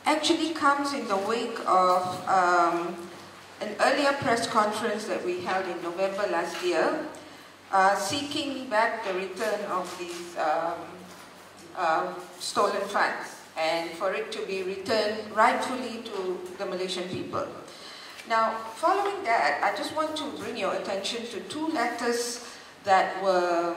actually comes in the wake of an earlier press conference that we held in November last year, seeking back the return of these stolen funds and for it to be returned rightfully to the Malaysian people. Now, following that, I just want to bring your attention to two letters that were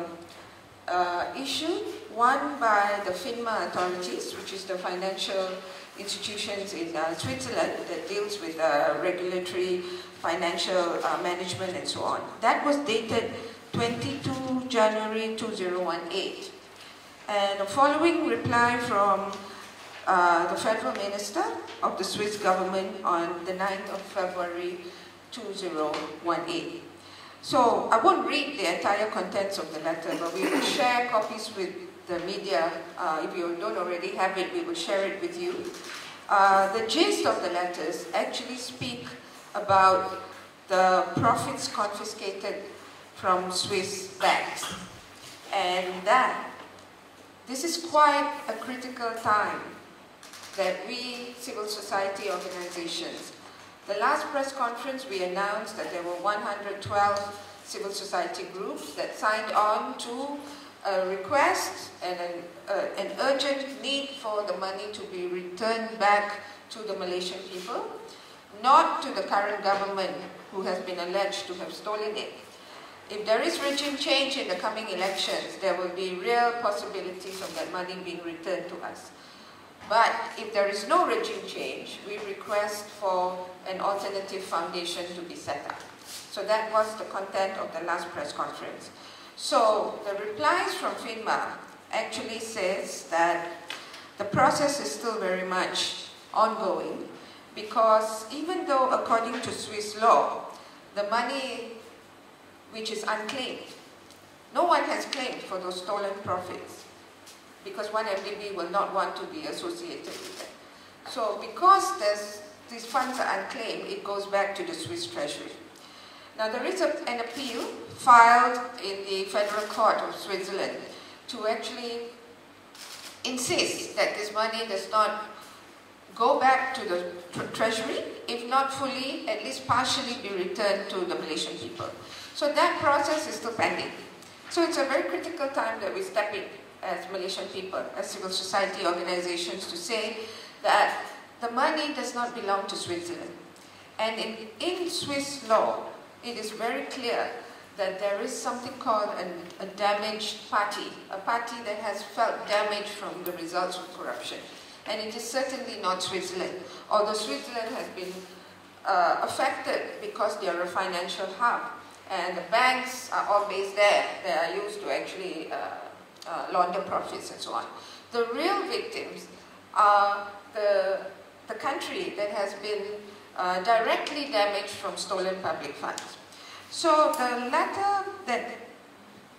issued, one by the Finma authorities, which is the financial institutions in Switzerland that deals with regulatory, financial management and so on. That was dated 22 January 2018. And a following reply from the Federal Minister of the Swiss government on the 9th of February 2018. So I won't read the entire contents of the letter, but we will share copies with the media. If you don't already have it, we will share it with you. The gist of the letters actually speak about the profits confiscated from Swiss banks. And that this is quite a critical time that we, civil society organizations, the last press conference we announced that there were 112 civil society groups that signed on to a request and an urgent need for the money to be returned back to the Malaysian people, not to the current government who has been alleged to have stolen it. If there is regime change in the coming elections, there will be real possibilities of that money being returned to us. But if there is no regime change, we request for an alternative foundation to be set up. So that was the content of the last press conference. So the replies from Finma actually says that the process is still very much ongoing because even though according to Swiss law, the money which is unclaimed, no one has claimed for those stolen profits because one MDB will not want to be associated with them. So because these funds are unclaimed, it goes back to the Swiss treasury. Now there is an appeal filed in the Federal Court of Switzerland to actually insist that this money does not go back to the treasury, if not fully, at least partially be returned to the Malaysian people. So that process is still pending. So it's a very critical time that we step in as Malaysian people, as civil society organizations, to say that the money does not belong to Switzerland. And in Swiss law, it is very clear that there is something called a damaged party, a party that has felt damage from the results of corruption. And it is certainly not Switzerland, although Switzerland has been affected because they are a financial hub. And the banks are all based there. They are used to actually launder profits and so on. The real victims are the country that has been directly damaged from stolen public funds. So the letter that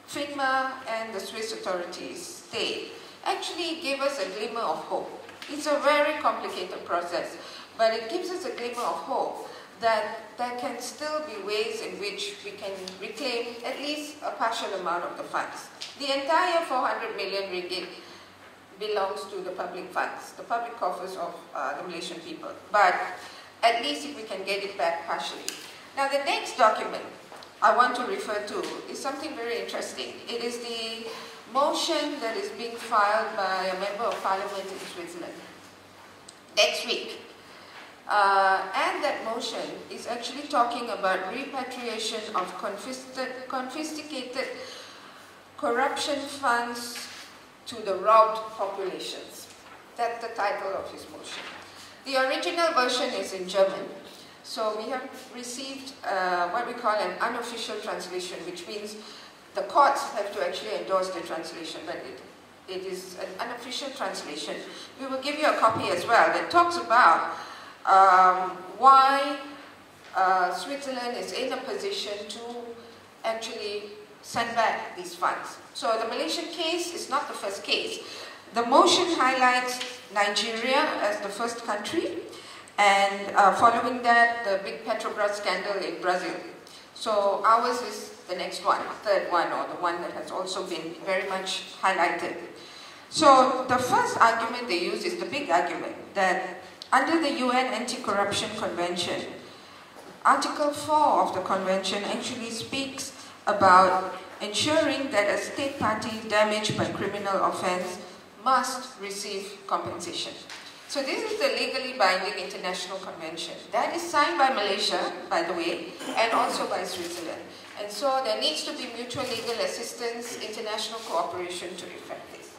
Finma and the Swiss authorities state actually gave us a glimmer of hope. It's a very complicated process, but it gives us a glimmer of hope that there can still be ways in which we can reclaim at least a partial amount of the funds. The entire 400 million ringgit belongs to the public funds, the public coffers of the Malaysian people. But at least if we can get it back partially. Now the next document I want to refer to is something very interesting. It is the motion that is being filed by a member of parliament in Switzerland next week. And that motion is actually talking about repatriation of confiscated corruption funds to the robbed populations. That's the title of his motion. The original version is in German, so we have received what we call an unofficial translation, which means the courts have to actually endorse the translation, but it is an unofficial translation. We will give you a copy as well that talks about why Switzerland is in a position to actually send back these funds. So the Malaysian case is not the first case. The motion highlights Nigeria as the first country, and following that, the big Petrobras scandal in Brazil. So ours is the next one, third one, or the one that has also been very much highlighted. So the first argument they use is the big argument that Under the UN Anti-Corruption Convention, Article 4 of the convention actually speaks about ensuring that a state party damaged by criminal offense must receive compensation. So this is the legally binding international convention. That is signed by Malaysia, by the way, and also by Switzerland. And so there needs to be mutual legal assistance, international cooperation to effect this.